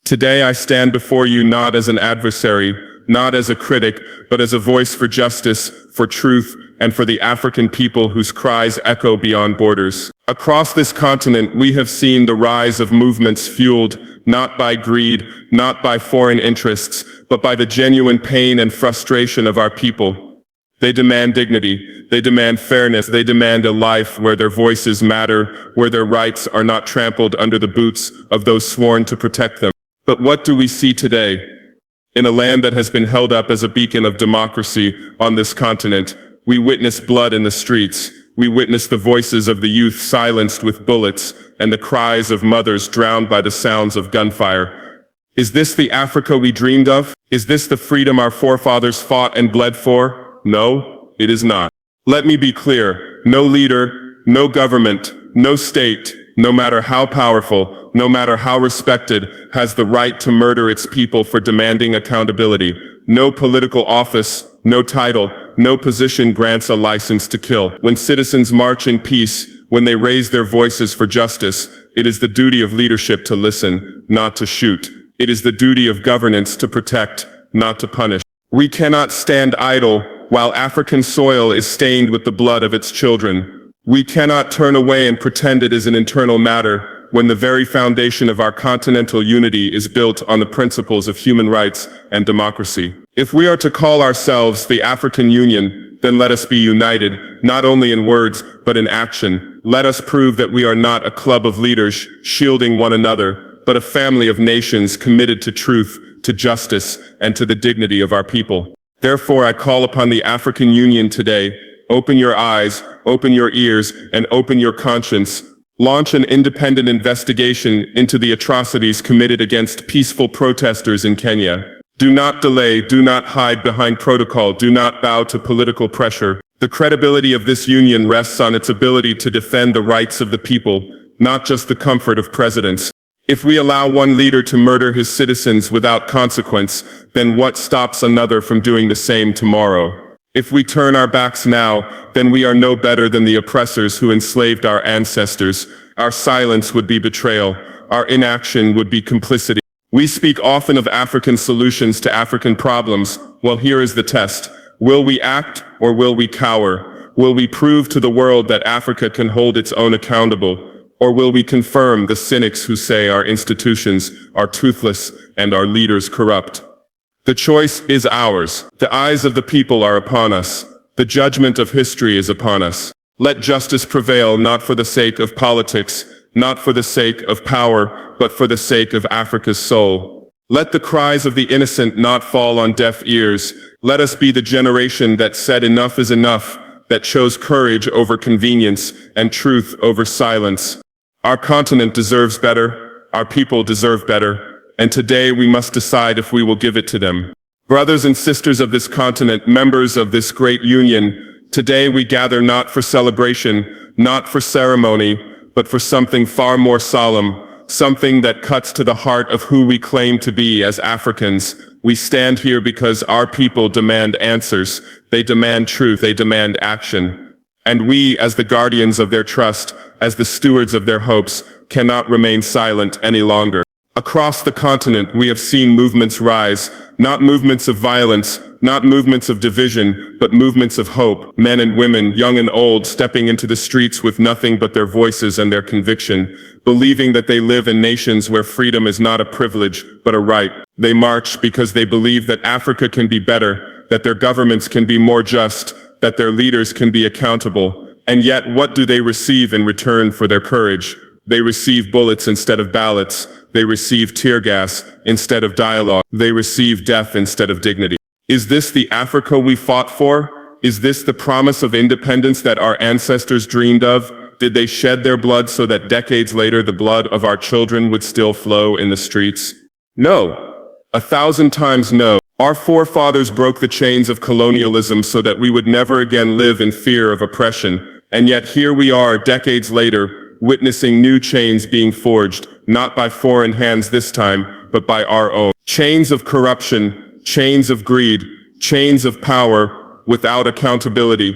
Today I stand before you not as an adversary, not as a critic, but as a voice for justice, for truth, and for the African people whose cries echo beyond borders. Across this continent, we have seen the rise of movements fueled not by greed, not by foreign interests, but by the genuine pain and frustration of our people. They demand dignity, they demand fairness, they demand a life where their voices matter, where their rights are not trampled under the boots of those sworn to protect them. But what do we see today? In a land that has been held up as a beacon of democracy on this continent, we witness blood in the streets. We witness the voices of the youth silenced with bullets and the cries of mothers drowned by the sounds of gunfire. Is this the Africa we dreamed of? Is this the freedom our forefathers fought and bled for? No, it is not. Let me be clear. No leader, no government, no state, no matter how powerful, no matter how respected, has the right to murder its people for demanding accountability. No political office, no title, no position grants a license to kill. When citizens march in peace, when they raise their voices for justice, it is the duty of leadership to listen, not to shoot. It is the duty of governance to protect, not to punish. We cannot stand idle while African soil is stained with the blood of its children. We cannot turn away and pretend it is an internal matter when the very foundation of our continental unity is built on the principles of human rights and democracy. If we are to call ourselves the African Union, then let us be united, not only in words, but in action. Let us prove that we are not a club of leaders shielding one another, but a family of nations committed to truth, to justice, and to the dignity of our people. Therefore, I call upon the African Union today. Open your eyes, open your ears, and open your conscience. Launch an independent investigation into the atrocities committed against peaceful protesters in Kenya. Do not delay, do not hide behind protocol, do not bow to political pressure. The credibility of this union rests on its ability to defend the rights of the people, not just the comfort of presidents. If we allow one leader to murder his citizens without consequence, then what stops another from doing the same tomorrow? If we turn our backs now, then we are no better than the oppressors who enslaved our ancestors. Our silence would be betrayal. Our inaction would be complicity. We speak often of African solutions to African problems. Well, here is the test. Will we act or will we cower? Will we prove to the world that Africa can hold its own accountable? Or will we confirm the cynics who say our institutions are toothless and our leaders corrupt? The choice is ours. The eyes of the people are upon us. The judgment of history is upon us. Let justice prevail, not for the sake of politics, not for the sake of power, but for the sake of Africa's soul. Let the cries of the innocent not fall on deaf ears. Let us be the generation that said enough is enough, that chose courage over convenience and truth over silence. Our continent deserves better. Our people deserve better. And today we must decide if we will give it to them. Brothers and sisters of this continent, members of this great union, today we gather not for celebration, not for ceremony, but for something far more solemn, something that cuts to the heart of who we claim to be as Africans. We stand here because our people demand answers. They demand truth. They demand action. And we, as the guardians of their trust, as the stewards of their hopes, cannot remain silent any longer. Across the continent, we have seen movements rise, not movements of violence, not movements of division, but movements of hope. Men and women, young and old, stepping into the streets with nothing but their voices and their conviction, believing that they live in nations where freedom is not a privilege, but a right. They march because they believe that Africa can be better, that their governments can be more just, that their leaders can be accountable. And yet, what do they receive in return for their courage? They receive bullets instead of ballots. They receive tear gas instead of dialogue. They receive death instead of dignity. Is this the Africa we fought for? Is this the promise of independence that our ancestors dreamed of? Did they shed their blood so that decades later the blood of our children would still flow in the streets? No. 1,000 times no. Our forefathers broke the chains of colonialism so that we would never again live in fear of oppression. And yet here we are decades later, witnessing new chains being forged, not by foreign hands this time, but by our own. Chains of corruption, chains of greed, chains of power without accountability.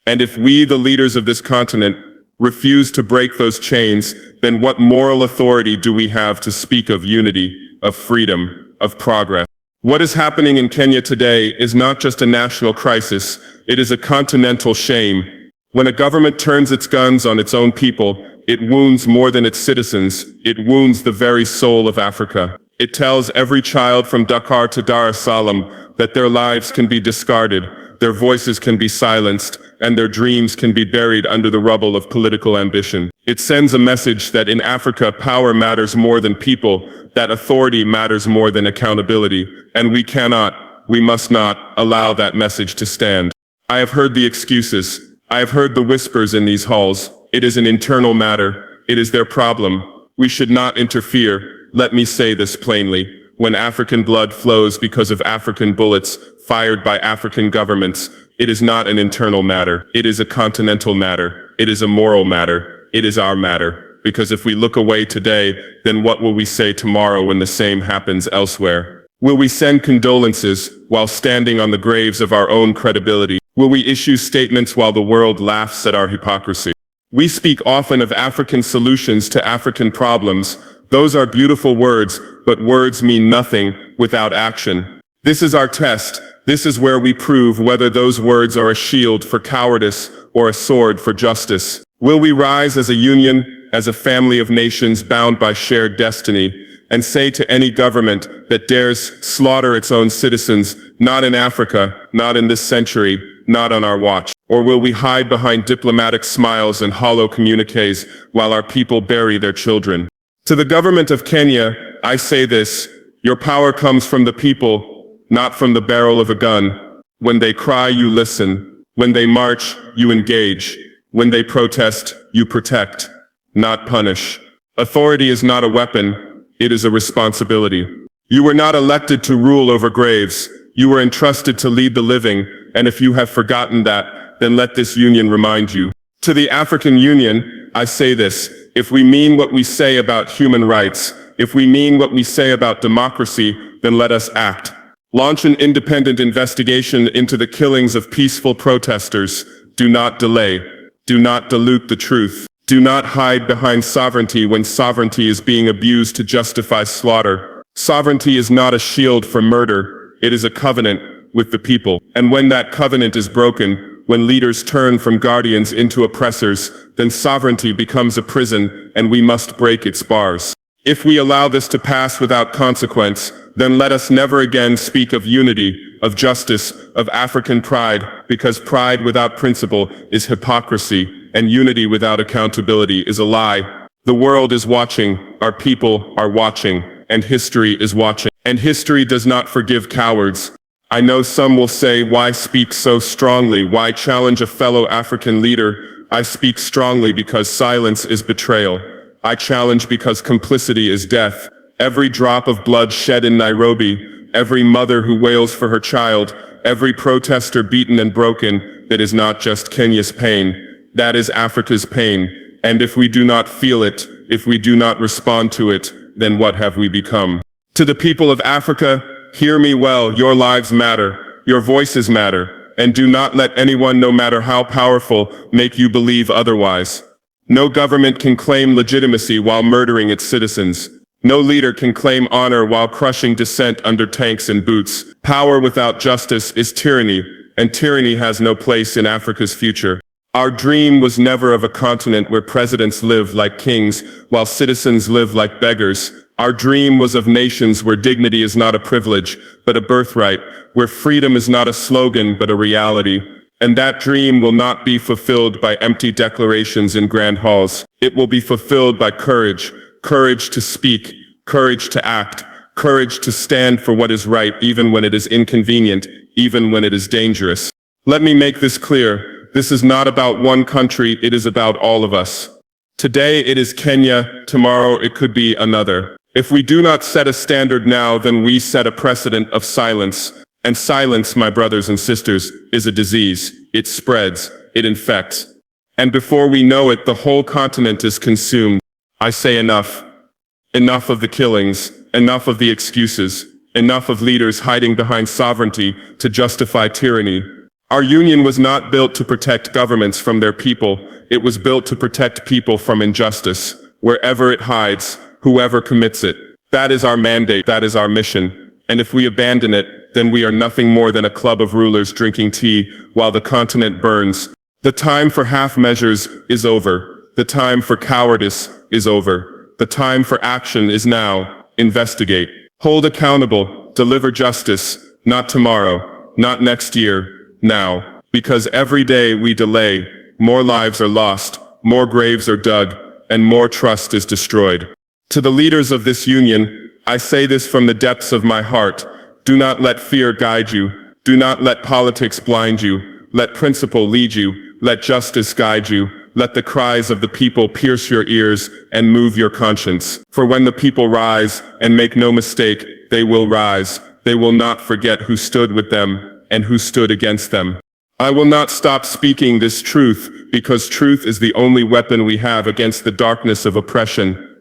And if we, the leaders of this continent, refuse to break those chains, then what moral authority do we have to speak of unity, of freedom, of progress. What is happening in Kenya today is not just a national crisis, it is a continental shame. When a government turns its guns on its own people, it wounds more than its citizens, it wounds the very soul of Africa. It tells every child from Dakar to Dar es Salaam that their lives can be discarded, their voices can be silenced, and their dreams can be buried under the rubble of political ambition. It sends a message that in Africa power matters more than people, that authority matters more than accountability, and we must not allow that message to stand. I have heard the excuses. I have heard the whispers in these halls. It is an internal matter. It is their problem. We should not interfere. Let me say this plainly. When African blood flows because of African bullets fired by African governments, it is not an internal matter. It is a continental matter. It is a moral matter. It is our matter. Because if we look away today, then what will we say tomorrow when the same happens elsewhere? Will we send condolences while standing on the graves of our own credibility? Will we issue statements while the world laughs at our hypocrisy? We speak often of African solutions to African problems. Those are beautiful words, but words mean nothing without action. This is our test. This is where we prove whether those words are a shield for cowardice or a sword for justice. Will we rise as a union, as a family of nations bound by shared destiny, and say to any government that dares slaughter its own citizens, not in Africa, not in this century, not on our watch? Or will we hide behind diplomatic smiles and hollow communiques while our people bury their children? To the government of Kenya, I say this: your power comes from the people, not from the barrel of a gun. When they cry, you listen. When they march, you engage. When they protest, you protect, not punish. Authority is not a weapon, it is a responsibility. You were not elected to rule over graves. You were entrusted to lead the living, and if you have forgotten that, then let this union remind you. To the African Union, I say this: if we mean what we say about human rights, if we mean what we say about democracy, then let us act. Launch an independent investigation into the killings of peaceful protesters. Do not delay. Do not dilute the truth. Do not hide behind sovereignty when sovereignty is being abused to justify slaughter. Sovereignty is not a shield for murder. It is a covenant with the people. And when that covenant is broken, when leaders turn from guardians into oppressors, then sovereignty becomes a prison, and we must break its bars. If we allow this to pass without consequence, then let us never again speak of unity, of justice, of African pride, because pride without principle is hypocrisy, and unity without accountability is a lie. The world is watching, our people are watching, and history is watching. And history does not forgive cowards. I know some will say, why speak so strongly? Why challenge a fellow African leader? I speak strongly because silence is betrayal. I challenge because complicity is death. Every drop of blood shed in Nairobi, every mother who wails for her child, every protester beaten and broken, that is not just Kenya's pain. That is Africa's pain. And if we do not feel it, if we do not respond to it, then what have we become? To the people of Africa, hear me well, your lives matter, your voices matter, and do not let anyone, no matter how powerful, make you believe otherwise. No government can claim legitimacy while murdering its citizens. No leader can claim honor while crushing dissent under tanks and boots. Power without justice is tyranny, and tyranny has no place in Africa's future. Our dream was never of a continent where presidents live like kings, while citizens live like beggars. Our dream was of nations where dignity is not a privilege, but a birthright, where freedom is not a slogan, but a reality. And that dream will not be fulfilled by empty declarations in grand halls. It will be fulfilled by courage. Courage to speak, courage to act, courage to stand for what is right even when it is inconvenient, even when it is dangerous. Let me make this clear. This is not about one country, it is about all of us. Today it is Kenya, tomorrow it could be another. If we do not set a standard now, then we set a precedent of silence. And silence, my brothers and sisters, is a disease. It spreads, it infects. And before we know it, the whole continent is consumed. I say enough. Enough of the killings, enough of the excuses, enough of leaders hiding behind sovereignty to justify tyranny. Our union was not built to protect governments from their people. It was built to protect people from injustice. Wherever it hides, whoever commits it. That is our mandate, that is our mission. And if we abandon it, then we are nothing more than a club of rulers drinking tea while the continent burns. The time for half measures is over. The time for cowardice is over. The time for action is now. Investigate. Hold accountable. Deliver justice. Not tomorrow. Not next year. Now. Because every day we delay, more lives are lost, more graves are dug, and more trust is destroyed. To the leaders of this union, I say this from the depths of my heart. Do not let fear guide you. Do not let politics blind you. Let principle lead you. Let justice guide you. Let the cries of the people pierce your ears and move your conscience. For when the people rise, and make no mistake, they will rise. They will not forget who stood with them and who stood against them. I will not stop speaking this truth, because truth is the only weapon we have against the darkness of oppression.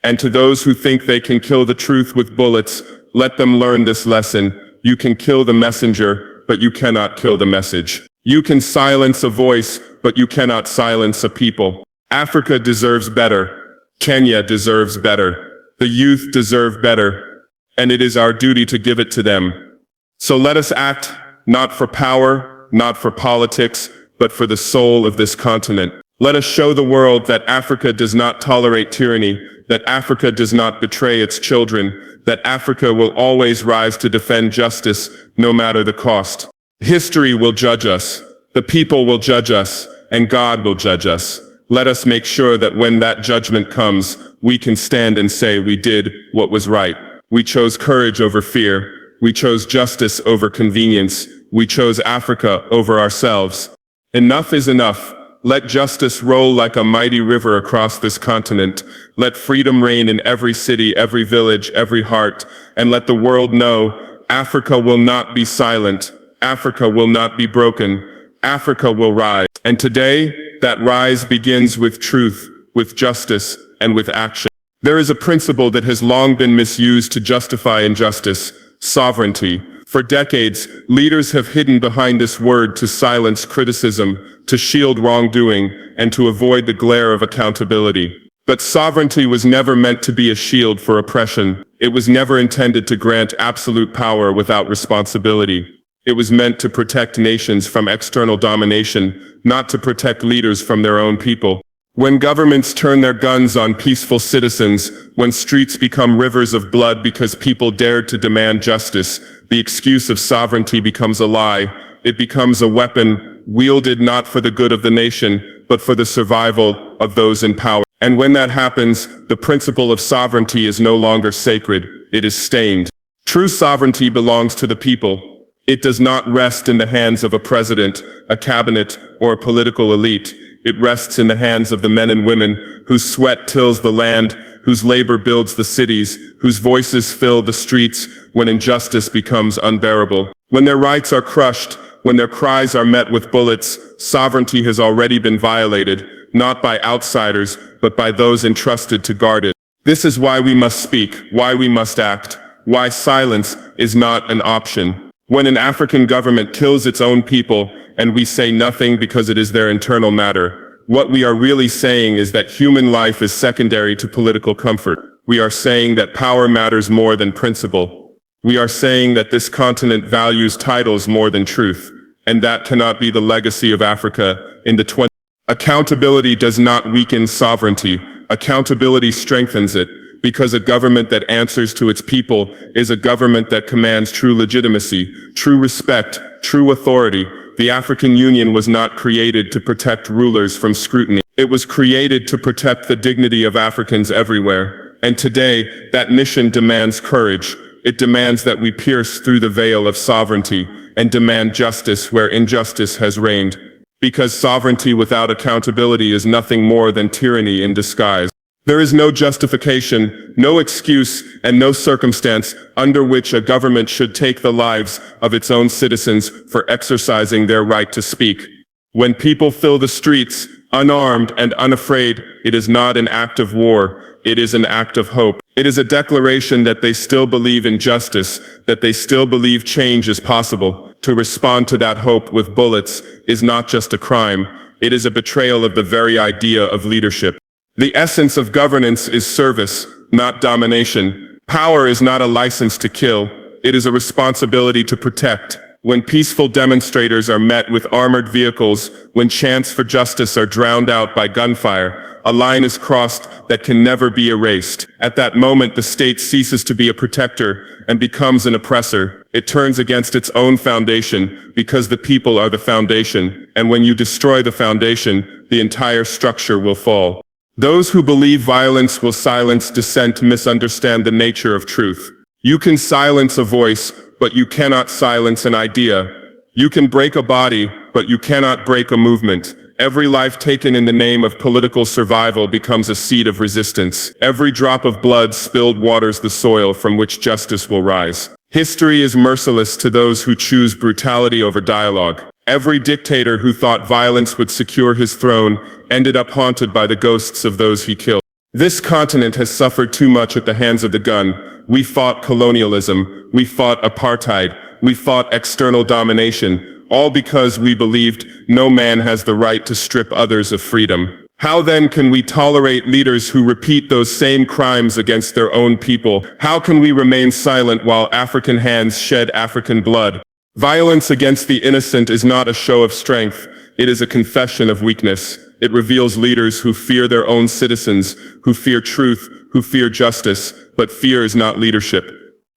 And to those who think they can kill the truth with bullets, let them learn this lesson. You can kill the messenger, but you cannot kill the message. You can silence a voice, but you cannot silence a people. Africa deserves better. Kenya deserves better. The youth deserve better. And it is our duty to give it to them. So let us act, not for power, not for politics, but for the soul of this continent. Let us show the world that Africa does not tolerate tyranny, that Africa does not betray its children, that Africa will always rise to defend justice, no matter the cost. History will judge us, the people will judge us, and God will judge us. Let us make sure that when that judgment comes, we can stand and say we did what was right. We chose courage over fear. We chose justice over convenience. We chose Africa over ourselves. Enough is enough. Let justice roll like a mighty river across this continent. Let freedom reign in every city, every village, every heart. And let the world know Africa will not be silent. Africa will not be broken. Africa will rise. And today, that rise begins with truth, with justice, and with action. There is a principle that has long been misused to justify injustice: sovereignty. For decades, leaders have hidden behind this word to silence criticism, to shield wrongdoing, and to avoid the glare of accountability. But sovereignty was never meant to be a shield for oppression. It was never intended to grant absolute power without responsibility. It was meant to protect nations from external domination, not to protect leaders from their own people. When governments turn their guns on peaceful citizens, when streets become rivers of blood because people dared to demand justice, the excuse of sovereignty becomes a lie. It becomes a weapon wielded not for the good of the nation, but for the survival of those in power. And when that happens, the principle of sovereignty is no longer sacred. It is stained. True sovereignty belongs to the people. It does not rest in the hands of a president, a cabinet, or a political elite. It rests in the hands of the men and women whose sweat tills the land, whose labor builds the cities, whose voices fill the streets when injustice becomes unbearable. When their rights are crushed, when their cries are met with bullets, sovereignty has already been violated, not by outsiders, but by those entrusted to guard it. This is why we must speak, why we must act, why silence is not an option. When an African government kills its own people, and we say nothing because it is their internal matter, what we are really saying is that human life is secondary to political comfort. We are saying that power matters more than principle. We are saying that this continent values titles more than truth, and that cannot be the legacy of Africa in the 20th. Accountability does not weaken sovereignty. Accountability strengthens it, because a government that answers to its people is a government that commands true legitimacy, true respect, true authority. The African Union was not created to protect rulers from scrutiny. It was created to protect the dignity of Africans everywhere. And today, that mission demands courage. It demands that we pierce through the veil of sovereignty and demand justice where injustice has reigned. Because sovereignty without accountability is nothing more than tyranny in disguise. There is no justification, no excuse, and no circumstance under which a government should take the lives of its own citizens for exercising their right to speak. When people fill the streets, unarmed and unafraid, it is not an act of war, it is an act of hope. It is a declaration that they still believe in justice, that they still believe change is possible. To respond to that hope with bullets is not just a crime, it is a betrayal of the very idea of leadership. The essence of governance is service, not domination. Power is not a license to kill, it is a responsibility to protect. When peaceful demonstrators are met with armored vehicles, when chants for justice are drowned out by gunfire, a line is crossed that can never be erased. At that moment, the state ceases to be a protector and becomes an oppressor. It turns against its own foundation because the people are the foundation, and when you destroy the foundation, the entire structure will fall. Those who believe violence will silence dissent misunderstand the nature of truth. You can silence a voice, but you cannot silence an idea. You can break a body, but you cannot break a movement. Every life taken in the name of political survival becomes a seed of resistance. Every drop of blood spilled waters the soil from which justice will rise. History is merciless to those who choose brutality over dialogue. Every dictator who thought violence would secure his throne ended up haunted by the ghosts of those he killed. This continent has suffered too much at the hands of the gun. We fought colonialism, we fought apartheid, we fought external domination, all because we believed no man has the right to strip others of freedom. How then can we tolerate leaders who repeat those same crimes against their own people? How can we remain silent while African hands shed African blood? Violence against the innocent is not a show of strength, it is a confession of weakness. It reveals leaders who fear their own citizens, who fear truth, who fear justice, but fear is not leadership.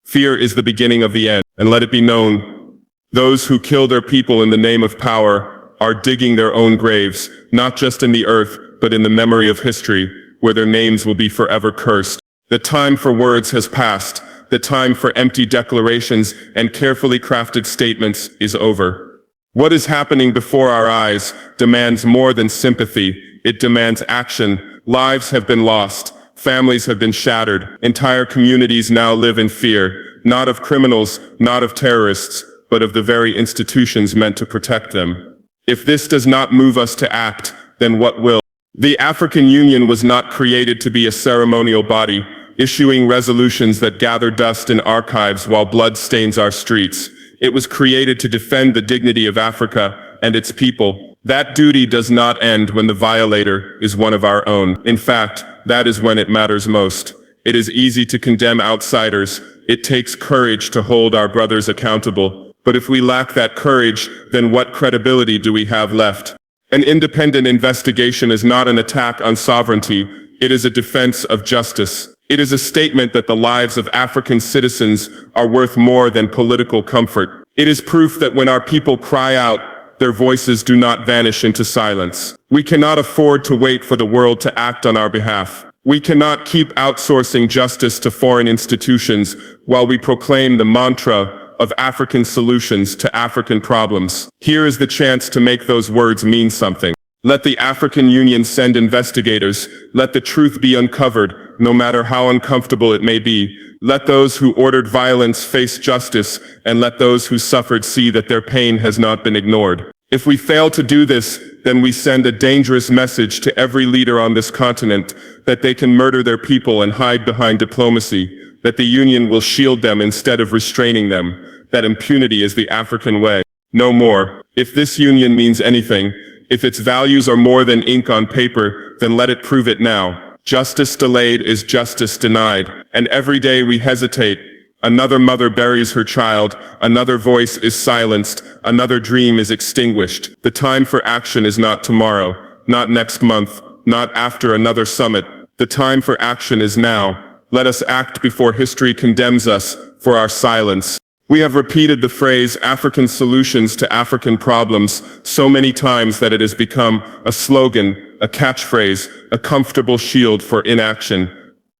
Fear is the beginning of the end, and let it be known, those who kill their people in the name of power are digging their own graves, not just in the earth, but in the memory of history, where their names will be forever cursed. The time for words has passed. The time for empty declarations and carefully crafted statements is over. What is happening before our eyes demands more than sympathy. It demands action. Lives have been lost. Families have been shattered. Entire communities now live in fear, not of criminals, not of terrorists, but of the very institutions meant to protect them. If this does not move us to act, then what will? The African Union was not created to be a ceremonial body, issuing resolutions that gather dust in archives while blood stains our streets. It was created to defend the dignity of Africa and its people. That duty does not end when the violator is one of our own. In fact, that is when it matters most. It is easy to condemn outsiders. It takes courage to hold our brothers accountable. But if we lack that courage, then what credibility do we have left? An independent investigation is not an attack on sovereignty. It is a defense of justice. It is a statement that the lives of African citizens are worth more than political comfort. It is proof that when our people cry out, their voices do not vanish into silence. We cannot afford to wait for the world to act on our behalf. We cannot keep outsourcing justice to foreign institutions while we proclaim the mantra of African solutions to African problems. Here is the chance to make those words mean something. Let the African Union send investigators. Let the truth be uncovered, no matter how uncomfortable it may be. Let those who ordered violence face justice, and let those who suffered see that their pain has not been ignored. If we fail to do this, then we send a dangerous message to every leader on this continent that they can murder their people and hide behind diplomacy, that the Union will shield them instead of restraining them, that impunity is the African way. No more. If this Union means anything, if its values are more than ink on paper, then let it prove it now. Justice delayed is justice denied, and every day we hesitate. Another mother buries her child, another voice is silenced, another dream is extinguished. The time for action is not tomorrow, not next month, not after another summit. The time for action is now. Let us act before history condemns us for our silence. We have repeated the phrase African solutions to African problems so many times that it has become a slogan, a catchphrase, a comfortable shield for inaction.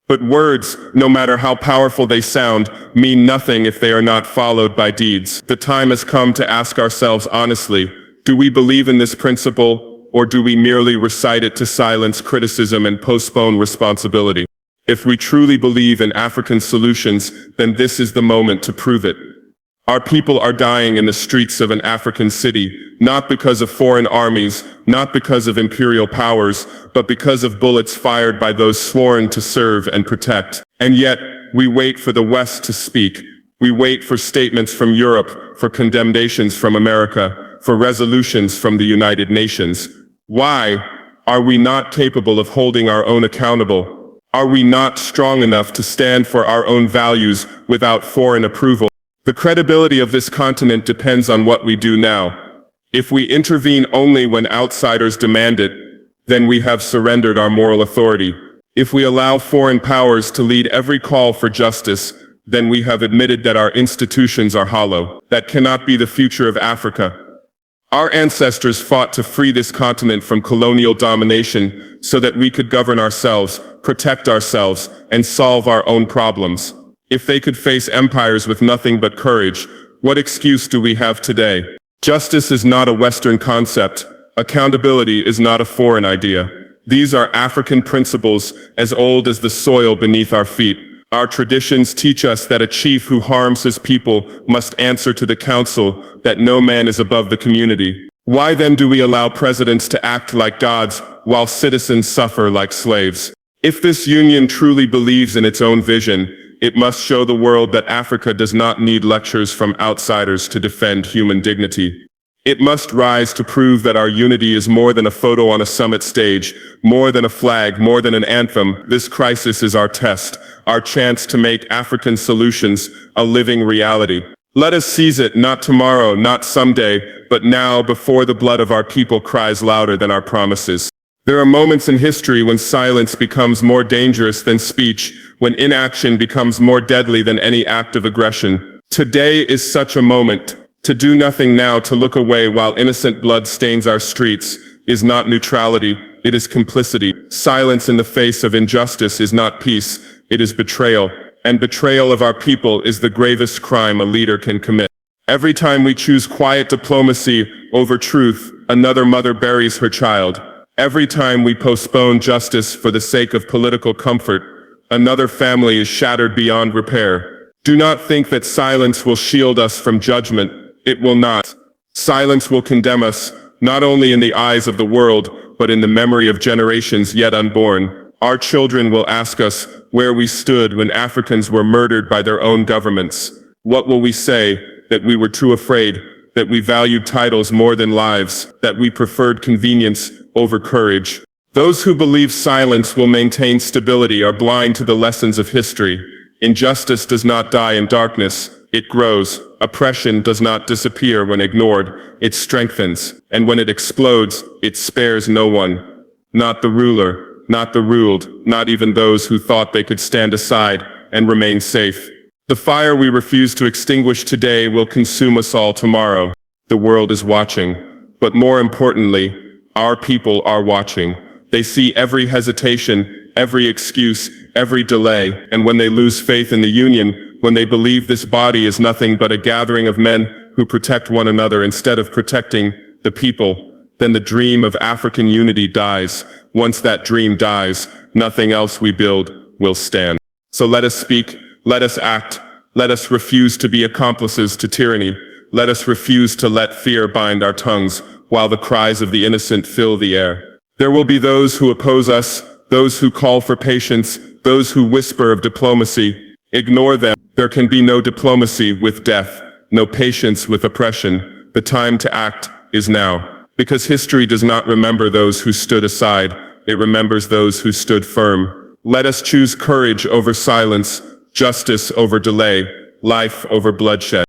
But words, no matter how powerful they sound, mean nothing if they are not followed by deeds. The time has come to ask ourselves honestly, do we believe in this principle, or do we merely recite it to silence criticism and postpone responsibility? If we truly believe in African solutions, then this is the moment to prove it. Our people are dying in the streets of an African city, not because of foreign armies, not because of imperial powers, but because of bullets fired by those sworn to serve and protect. And yet, we wait for the West to speak. We wait for statements from Europe, for condemnations from America, for resolutions from the United Nations. Why are we not capable of holding our own accountable? Are we not strong enough to stand for our own values without foreign approval? The credibility of this continent depends on what we do now. If we intervene only when outsiders demand it, then we have surrendered our moral authority. If we allow foreign powers to lead every call for justice, then we have admitted that our institutions are hollow. That cannot be the future of Africa. Our ancestors fought to free this continent from colonial domination so that we could govern ourselves, protect ourselves, and solve our own problems. If they could face empires with nothing but courage, what excuse do we have today? Justice is not a Western concept. Accountability is not a foreign idea. These are African principles as old as the soil beneath our feet. Our traditions teach us that a chief who harms his people must answer to the council, that no man is above the community. Why then do we allow presidents to act like gods while citizens suffer like slaves? If this union truly believes in its own vision, it must show the world that Africa does not need lectures from outsiders to defend human dignity. It must rise to prove that our unity is more than a photo on a summit stage, more than a flag, more than an anthem. This crisis is our test, our chance to make African solutions a living reality. Let us seize it, not tomorrow, not someday, but now, before the blood of our people cries louder than our promises. There are moments in history when silence becomes more dangerous than speech, when inaction becomes more deadly than any act of aggression. Today is such a moment. To do nothing now, to look away while innocent blood stains our streets, is not neutrality, it is complicity. Silence in the face of injustice is not peace, it is betrayal. And betrayal of our people is the gravest crime a leader can commit. Every time we choose quiet diplomacy over truth, another mother buries her child. Every time we postpone justice for the sake of political comfort, another family is shattered beyond repair. Do not think that silence will shield us from judgment. It will not. Silence will condemn us, not only in the eyes of the world, but in the memory of generations yet unborn. Our children will ask us where we stood when Africans were murdered by their own governments. What will we say? That we were too afraid, that we valued titles more than lives, that we preferred convenience over courage. Those who believe silence will maintain stability are blind to the lessons of history. Injustice does not die in darkness, it grows. Oppression does not disappear when ignored, it strengthens. And when it explodes, it spares no one. Not the ruler, not the ruled, not even those who thought they could stand aside and remain safe. The fire we refuse to extinguish today will consume us all tomorrow. The world is watching. But more importantly, our people are watching. They see every hesitation, every excuse, every delay, and when they lose faith in the union, when they believe this body is nothing but a gathering of men who protect one another instead of protecting the people, then the dream of African unity dies. Once that dream dies, nothing else we build will stand. So let us speak, let us act, let us refuse to be accomplices to tyranny. Let us refuse to let fear bind our tongues, while the cries of the innocent fill the air. There will be those who oppose us, those who call for patience, those who whisper of diplomacy. Ignore them. There can be no diplomacy with death, no patience with oppression. The time to act is now. Because history does not remember those who stood aside, it remembers those who stood firm. Let us choose courage over silence, justice over delay, life over bloodshed.